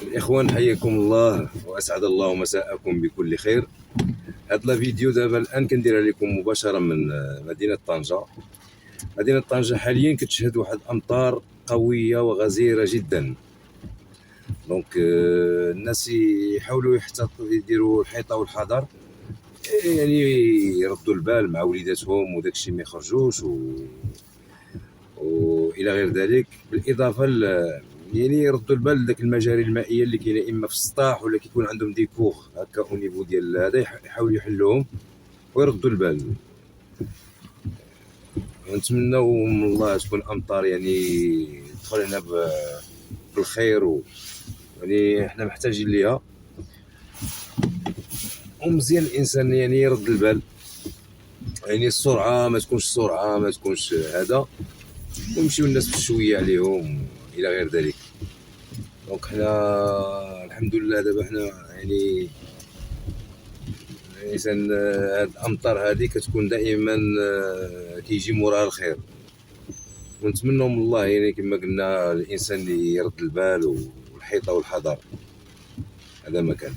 الإخوان حياكم الله وأسعد الله مساءكم بكل خير. هذا الفيديو دابا الآن كنديرها لكم مباشرة من مدينة طنجة. مدينة طنجة حاليا كتشهد واحد الأمطار قوية وغزيرة جدا. دونك الناس يحاولوا يديروا الحيطة والحذر، يعني يردوا البال مع وليداتهم وداكشي ما يخرجوش والى غير ذلك. بالاضافه يعني يردوا البال لذاك المجاري المائيه اللي كاينه اما في السطاح ولا كيكون عندهم دي كوخ هكا او نيفو ديال هذا، يحاولوا يحلوهم ويردوا البال. ونتمنوا من الله تكون امطار يعني تدخل لنا بالخير، يعني حنا محتاجين ليها. ومزيان الانسان يعني يرد البال، يعني السرعه ما تكونش هذا، ويمشيو الناس بشويه عليهم الى غير ذلك. دونك حنا الحمد لله دابا حنا يعني الانسان هاد الامطار هذه كتكون دائما كيجي موراها الخير، ونتمنوا من الله يعني كما قلنا الانسان اللي يرد البال والحيطه والحذر. هذا ما كان.